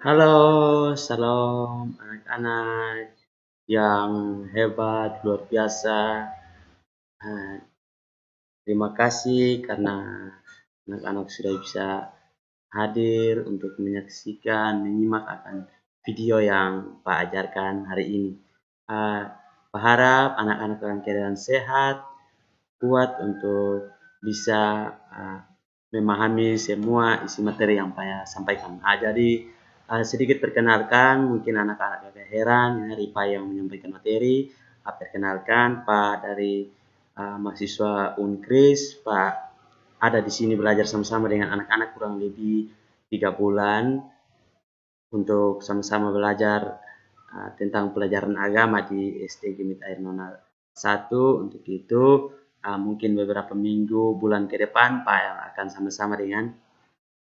Halo, salam anak-anak yang hebat, luar biasa. Ah, Terima kasih karena anak-anak sudah bisa hadir untuk menyimak akan video yang Pak ajarkan hari ini. Pak harap anak-anak dalam keadaan sehat, kuat untuk bisa memahami semua isi materi yang Pak sampaikan. Jadi sedikit perkenalkan, mungkin anak-anak agak heran dari Pak yang menyampaikan materi. Perkenalkan Pak dari mahasiswa Unkris. Pak ada di sini belajar sama-sama dengan anak-anak kurang lebih 3 bulan untuk sama-sama belajar tentang pelajaran agama di SD Gemit Air Nona 1. Untuk itu mungkin beberapa minggu, bulan ke depan Pak yang akan sama-sama dengan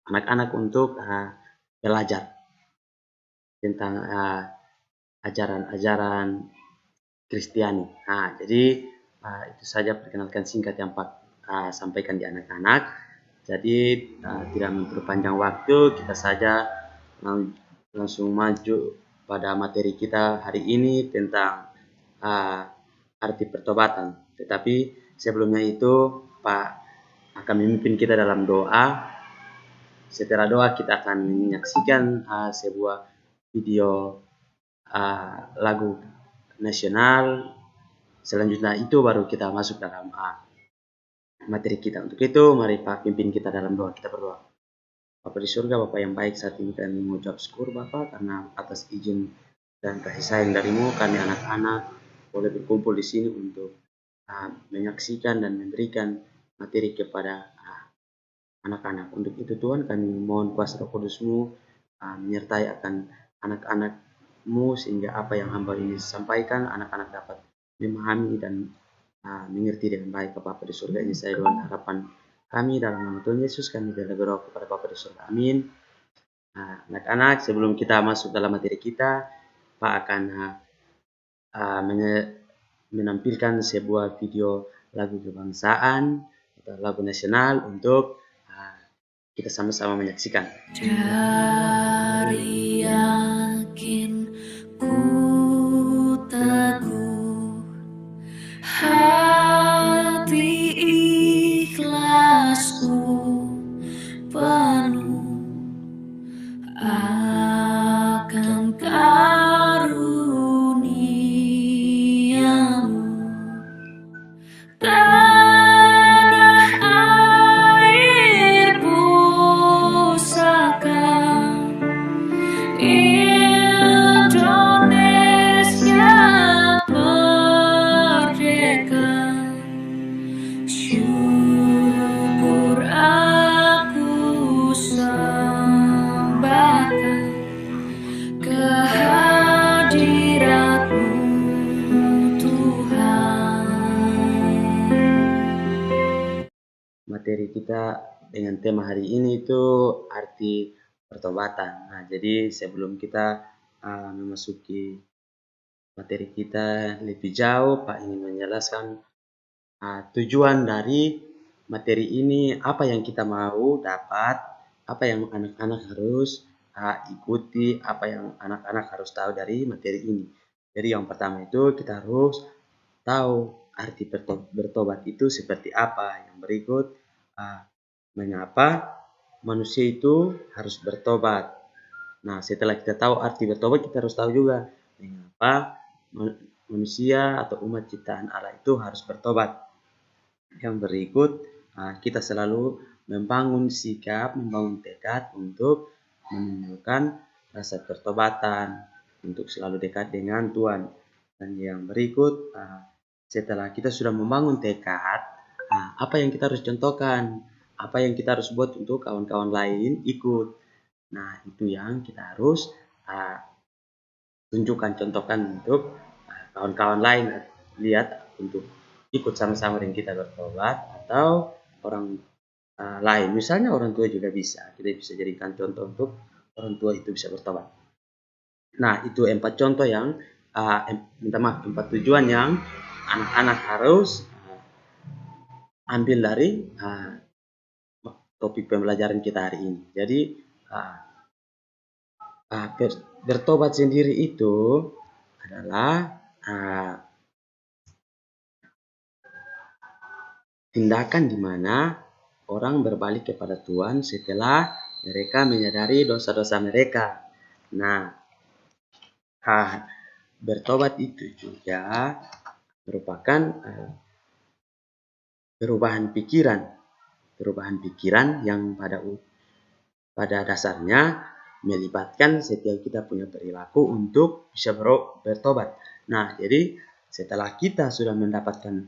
anak-anak untuk belajar tentang ajaran-ajaran Kristiani. Jadi itu saja perkenalkan singkat yang Pak sampaikan di anak-anak. Jadi tidak memperpanjang waktu, kita saja langsung maju pada materi kita hari ini tentang arti pertobatan. Tetapi sebelumnya itu Pak akan memimpin kita dalam doa. Setelah doa kita akan menyaksikan sebuah video lagu nasional. Selanjutnya itu baru kita masuk dalam materi kita. Untuk itu mari Pak pimpin kita dalam doa. Kita berdoa. Bapa di surga, Bapa yang baik, saat ini kami mengucap syukur Bapa karena atas izin dan kasih sayang darimu kami anak-anak boleh berkumpul di sini untuk menyaksikan dan memberikan materi kepada anak-anak. Untuk itu Tuhan kami mohon kuasa Roh Kudus-Mu menyertai akan anak-anak-Mu sehingga apa yang hamba ini sampaikan anak-anak dapat memahami dan mengerti dengan baik. Bapa di surga, ini saya doa harapan kami dalam nama Tuhan Yesus, kami berdoa kepada Bapa di surga. Amin. Anak-anak, sebelum kita masuk dalam materi kita, Pak akan menampilkan sebuah video lagu kebangsaan atau lagu nasional untuk kita sama-sama menyaksikan. Dari yakin ku teguh, hati ikhlasku penuh akan karuniamu. Tanah air pusaka Indonesia merdeka, syukur aku sembahkan kehadirat-Mu Tuhan. Materi kita dengan tema hari ini itu arti pertobatan. Jadi sebelum kita memasuki materi kita lebih jauh, Pak ingin menjelaskan tujuan dari materi ini, apa yang kita mau dapat, apa yang anak-anak harus ikuti, apa yang anak-anak harus tahu dari materi ini. Jadi yang pertama itu kita harus tahu arti bertobat itu seperti apa. Yang berikut, mengapa manusia itu harus bertobat. Nah, setelah kita tahu arti bertobat, kita harus tahu juga mengapa manusia atau umat ciptaan Allah itu harus bertobat. Yang berikut, kita selalu membangun sikap, membangun tekad untuk menunjukkan rasa pertobatan, untuk selalu dekat dengan Tuhan. Dan yang berikut, setelah kita sudah membangun tekad, apa yang kita harus contohkan, apa yang kita harus buat untuk kawan-kawan lain ikut. Nah, itu yang kita harus tunjukkan, contohkan untuk kawan-kawan lain, lihat untuk ikut sama-sama dengan kita bertobat, atau orang lain. Misalnya orang tua juga bisa, kita bisa jadikan contoh untuk orang tua itu bisa bertobat. Nah, itu 4 contoh yang minta maaf, 4 tujuan yang anak-anak harus ambil dari topik pembelajaran kita hari ini. Jadi Bertobat sendiri itu adalah tindakan di mana orang berbalik kepada Tuhan setelah mereka menyadari dosa-dosa mereka. Nah, bertobat itu juga merupakan perubahan pikiran yang pada dasarnya melibatkan setiap kita punya perilaku untuk bisa bertobat. Nah, jadi setelah kita sudah mendapatkan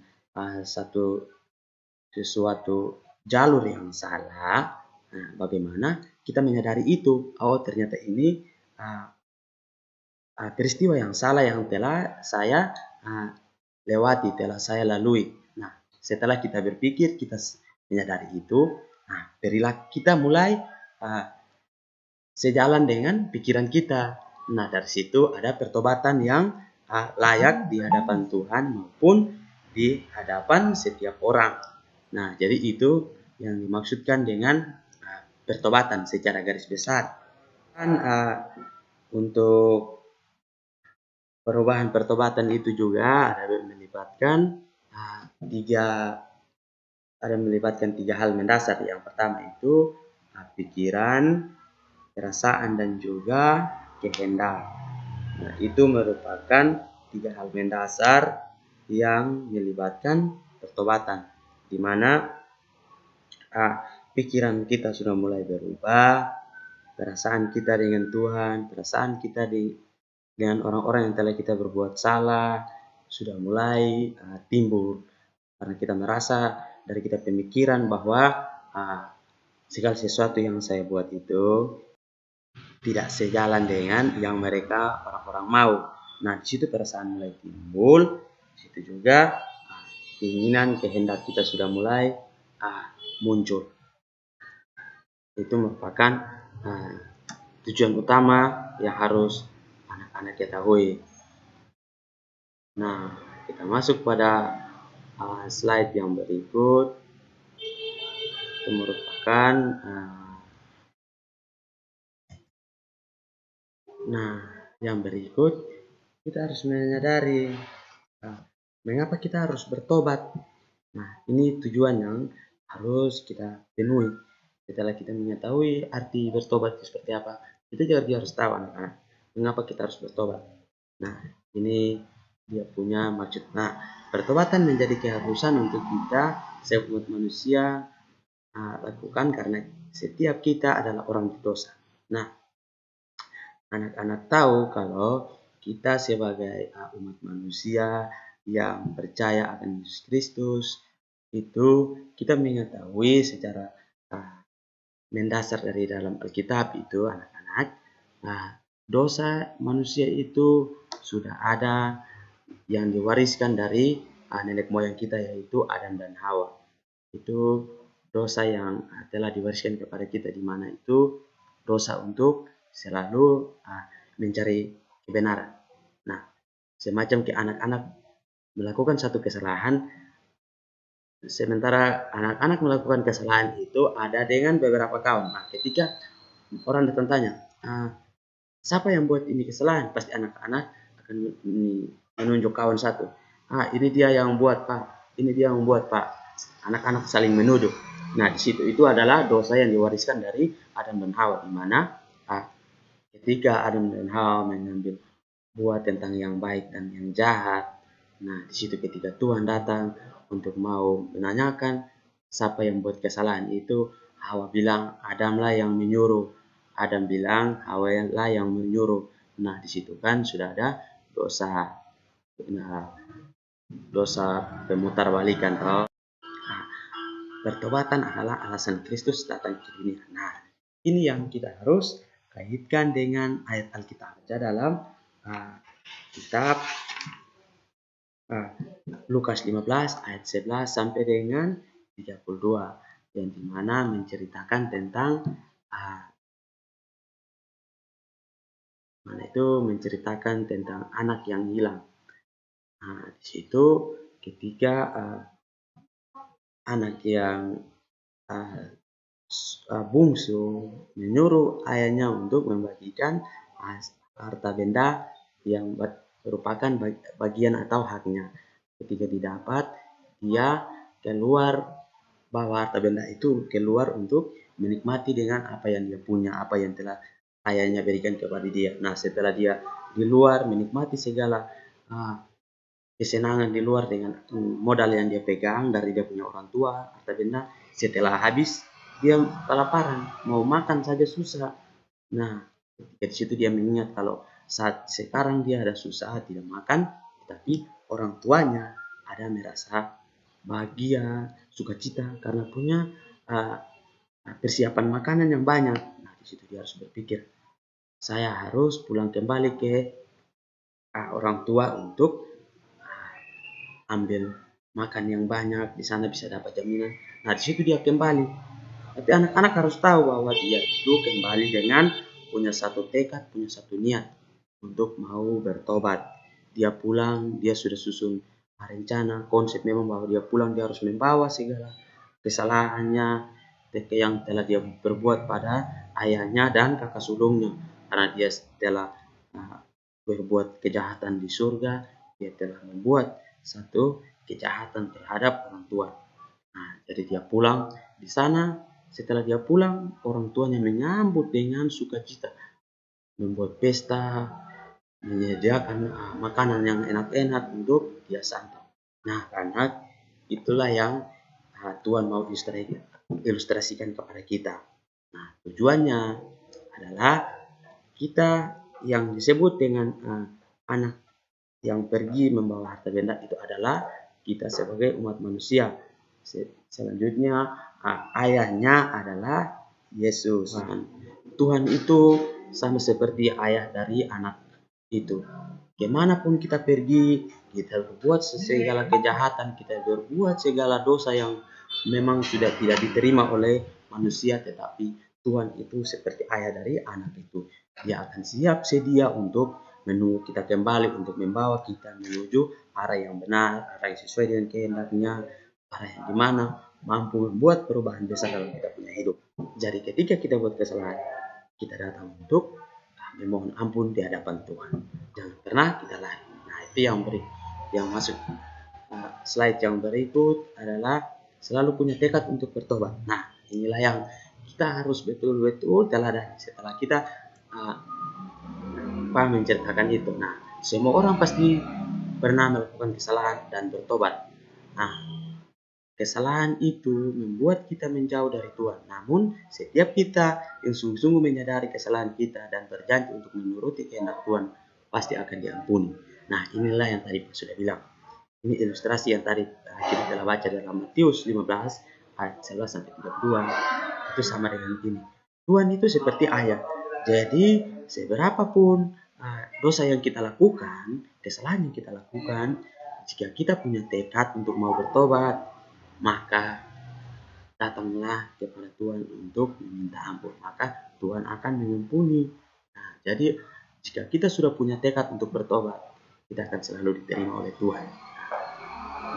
sesuatu jalur yang salah, bagaimana kita menyadari itu? Oh, ternyata ini peristiwa yang salah yang telah saya lewati, telah saya lalui. Nah, setelah kita berpikir, kita menyadari itu, perilaku kita mulai sejalan dengan pikiran kita. Nah, dari situ ada pertobatan yang layak di hadapan Tuhan maupun di hadapan setiap orang. Nah, jadi itu yang dimaksudkan dengan pertobatan secara garis besar. Dan untuk perubahan pertobatan itu juga ada melibatkan tiga hal mendasar. Yang pertama itu pikiran, perasaan, dan juga kehendak. Nah, itu merupakan tiga hal mendasar yang melibatkan pertobatan, di mana pikiran kita sudah mulai berubah, perasaan kita dengan Tuhan, perasaan kita dengan orang-orang yang telah kita berbuat salah sudah mulai timbul, karena kita merasa dari kita pemikiran bahwa segala sesuatu yang saya buat itu tidak sejalan dengan yang mereka orang-orang mau. Nah, di situ perasaan mulai timbul, di situ juga keinginan, kehendak kita sudah mulai muncul. Itu merupakan tujuan utama yang harus anak-anak ketahui. Nah, kita masuk pada slide yang berikut. Itu merupakan yang berikut kita harus menyadari mengapa kita harus bertobat. Nah, ini tujuan yang harus kita penuhi. Setelah kita mengetahui arti bertobat itu seperti apa, kita juga harus tahu anak-anak mengapa kita harus bertobat. Nah, ini dia punya maksud. Nah, pertobatan menjadi keharusan untuk kita sebagai manusia lakukan karena setiap kita adalah orang berdosa. Nah, anak-anak tahu kalau kita sebagai umat manusia yang percaya akan Yesus Kristus, itu kita mengetahui secara mendasar dari dalam Alkitab itu anak-anak, dosa manusia itu sudah ada yang diwariskan dari nenek moyang kita, yaitu Adam dan Hawa. Itu dosa yang telah diwariskan kepada kita, di mana itu dosa untuk selalu mencari kebenaran. Nah, semacam ke anak-anak melakukan satu kesalahan, sementara anak-anak melakukan kesalahan itu ada dengan beberapa kawan. Nah, ketika orang datang tanya, siapa yang buat ini kesalahan? Pasti anak-anak akan menunjuk kawan satu. Ini dia yang buat, Pak. Ini dia yang buat, Pak. Anak-anak saling menuduh. Nah, di situ itu adalah dosa yang diwariskan dari Adam dan Hawa, di mana ketika Adam dan Hawa mengambil buah tentang yang baik dan yang jahat. Nah, di situ ketika Tuhan datang untuk mau menanyakan siapa yang buat kesalahan itu, Hawa bilang Adam lah yang menyuruh. Adam bilang Hawa lah yang menyuruh. Nah, di situ kan sudah ada dosa pemutarbalikan. Pertobatan adalah alasan Kristus datang ke dunia. Nah, ini yang kita harus kaitkan dengan ayat Alkitab dalam kitab Lukas 15 ayat 11 sampai dengan 32, yang dimana menceritakan tentang anak yang hilang. Di situ ketika anak yang bungsu menyuruh ayahnya untuk membagikan harta benda yang merupakan bagian atau haknya. Ketika didapat, dia keluar, bawa harta benda itu keluar untuk menikmati dengan apa yang dia punya, apa yang telah ayahnya berikan kepada dia. Nah, setelah dia di luar menikmati segala kesenangan di luar dengan modal yang dia pegang dari dia punya orang tua, harta benda, setelah habis dia kelaparan, mau makan saja susah. Nah, ketika di situ dia mengingat kalau saat sekarang dia ada susah tidak makan, tapi orang tuanya ada merasa bahagia, sukacita karena punya persiapan makanan yang banyak. Nah, di situ dia harus berpikir, saya harus pulang kembali ke orang tua untuk ambil makan yang banyak, di sana bisa dapat jaminan. Nah, di situ dia kembali. Tapi anak-anak harus tahu bahwa dia itu kembali dengan punya satu tekad, punya satu niat untuk mau bertobat. Dia pulang, dia sudah susun rencana, konsep memang bahwa dia pulang, dia harus membawa segala kesalahannya yang telah dia berbuat pada ayahnya dan kakak sulungnya. Karena dia telah berbuat kejahatan di surga, dia telah membuat satu kejahatan terhadap orang tua. Nah, jadi dia pulang di sana. Setelah dia pulang, orang tuanya menyambut dengan sukacita, membuat pesta, menyediakan makanan yang enak-enak untuk dia santap. Nah, karena itulah yang Tuhan mau ilustrasikan kepada kita. Nah, tujuannya adalah kita yang disebut dengan anak yang pergi membawa harta benda itu adalah kita sebagai umat manusia. Selanjutnya ayahnya adalah Yesus. Tuhan itu sama seperti ayah dari anak itu. Kemanapun kita pergi, kita berbuat segala kejahatan, kita berbuat segala dosa yang memang sudah tidak diterima oleh manusia, tetapi Tuhan itu seperti ayah dari anak itu. Dia akan siap sedia untuk menunggu kita kembali, untuk membawa kita menuju arah yang benar, arah yang sesuai dengan kehendaknya, arah yang dimana mampu membuat perubahan besar dalam kita punya hidup. Jadi ketika kita buat kesalahan, kita datang untuk memohon ampun di hadapan Tuhan. Jangan pernah kita lari. Nah, itu yang masuk slide yang berikut adalah selalu punya tekad untuk bertobat. Nah, inilah yang kita harus betul-betul teladani setelah kita menceritakan itu. Nah, semua orang pasti pernah melakukan kesalahan dan bertobat. Nah, kesalahan itu membuat kita menjauh dari Tuhan. Namun, setiap kita yang sungguh-sungguh menyadari kesalahan kita dan berjanji untuk menuruti kehendak Tuhan, pasti akan diampuni. Nah, inilah yang tadi Pak sudah bilang. Ini ilustrasi yang tadi kita telah baca dalam Matius 15 ayat 11 sampai 32. Itu sama dengan ini. Tuhan itu seperti ayah. Jadi, seberapapun dosa yang kita lakukan, kesalahan yang kita lakukan, jika kita punya tekad untuk mau bertobat, maka datanglah kepada Tuhan untuk meminta ampun, maka Tuhan akan mengampuni. Nah, jadi jika kita sudah punya tekad untuk bertobat, kita akan selalu diterima oleh Tuhan.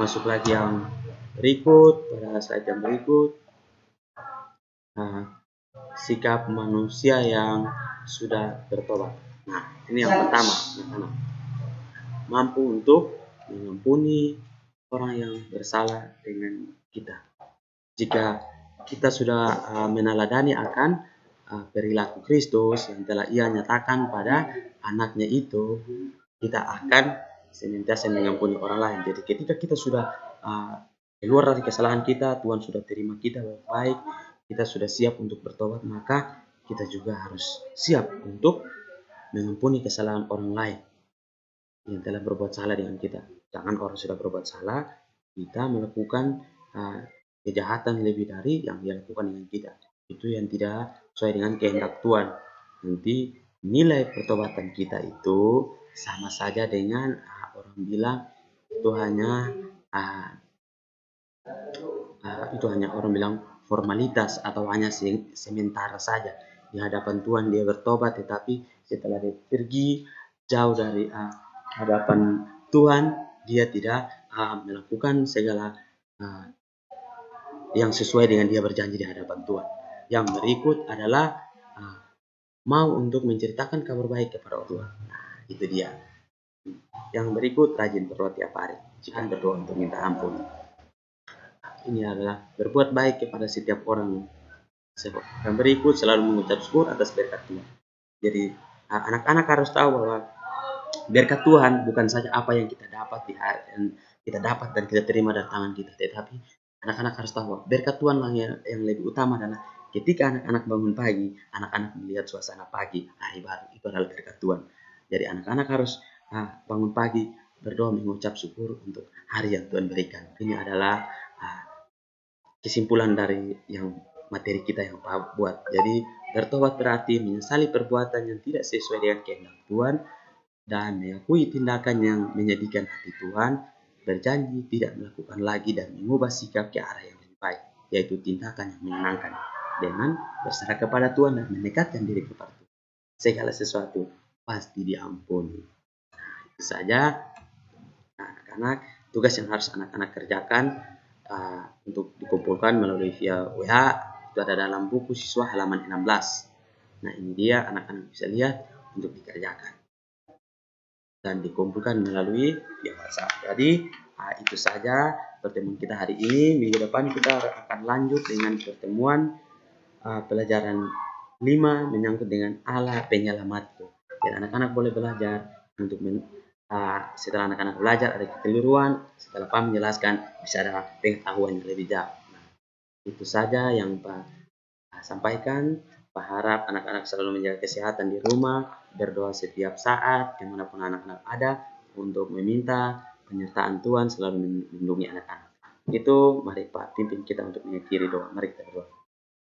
Masuk lagi yang berikut, pada slide yang berikut, sikap manusia yang sudah bertobat. Nah, ini yang pertama, mampu untuk mengampuni orang yang bersalah dengan kita. Jika kita sudah meneladani akan perilaku Kristus yang telah Ia nyatakan pada anaknya itu, kita akan senantiasa mengampuni orang lain. Jadi ketika kita sudah keluar dari kesalahan kita, Tuhan sudah terima kita baik-baik, kita sudah siap untuk bertobat, maka kita juga harus siap untuk mengampuni kesalahan orang lain yang telah berbuat salah dengan kita. Jangan orang sudah berbuat salah, kita melakukan kejahatan lebih dari yang dia lakukan dengan kita. Itu yang tidak sesuai dengan kehendak Tuhan. Nanti nilai pertobatan kita itu sama saja dengan orang bilang itu hanya orang bilang formalitas atau hanya sementara saja di hadapan Tuhan dia bertobat, tetapi setelah dia pergi jauh dari hadapan Tuhan, dia tidak melakukan segala yang sesuai dengan dia berjanji di hadapan Tuhan. Yang berikut adalah mau untuk menceritakan kabar baik kepada Allah. Nah, itu dia. Yang berikut, rajin berdoa tiap hari. Jika berdoa untuk minta ampun. Ini adalah berbuat baik kepada setiap orang. Yang berikut, selalu mengucap syukur atas berkat Tuhan. Jadi anak-anak harus tahu bahwa berkat Tuhan bukan saja apa yang kita dapat di hari yang kita dapat dan kita terima dari tangan kita, tetapi anak-anak harus tahu bahwa berkat Tuhan yang lebih utama adalah ketika anak-anak bangun pagi, anak-anak melihat suasana pagi, itu adalah berkat Tuhan. Jadi anak-anak harus bangun pagi berdoa mengucap syukur untuk hari yang Tuhan berikan. Ini adalah kesimpulan dari yang materi kita yang buat. Jadi bertobat berarti menyesali perbuatan yang tidak sesuai dengan kehendak Tuhan dan mengakui tindakan yang menyedihkan hati Tuhan, berjanji tidak melakukan lagi dan mengubah sikap ke arah yang lebih baik, yaitu tindakan yang menyenangkan dengan berserah kepada Tuhan dan mendekatkan diri kepada Tuhan. Segala sesuatu pasti diampuni. Itu saja anak-anak, tugas yang harus anak-anak kerjakan untuk dikumpulkan melalui via WA. Itu ada dalam buku siswa halaman 16. Nah, ini dia anak-anak bisa lihat untuk dikerjakan dan dikumpulkan melalui via WhatsApp. Jadi itu saja pertemuan kita hari ini. Minggu depan kita akan lanjut dengan pertemuan pelajaran 5 menyangkut dengan Allah penyelamatku. Dan anak-anak boleh belajar untuk setelah anak-anak belajar ada kekeliruan, setelah Pak menjelaskan bisa ada pengetahuan yang lebih jauh. Nah, itu saja yang Pak sampaikan. Pak harap anak-anak selalu menjaga kesehatan di rumah, berdoa setiap saat, dimanapun anak-anak ada, untuk meminta penyertaan Tuhan selalu melindungi anak-anak. Itu mari Pak pimpin kita untuk mengakhiri doa. Mari kita berdoa.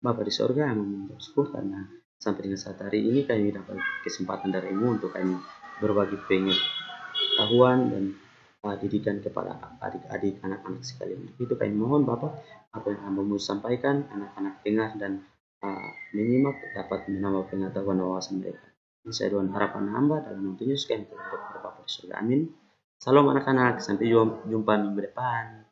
Bapa di sorga, kami mengucap syukur karena sampai dengan saat hari ini kami dapat kesempatan darimu untuk kami berbagi pengetahuan dan didikan kepada adik-adik anak-anak sekalian. Itu kami mohon Bapak, apa yang hamba-Mu sampaikan, anak-anak dengar dan menyimak dapat menambah pengetahuan wawasan mereka. Ini saya doa harapan hamba dalam nama Yesus kami berdoa kepada Bapa di surga. Amin. Salam anak-anak, sampai jumpa minggu depan.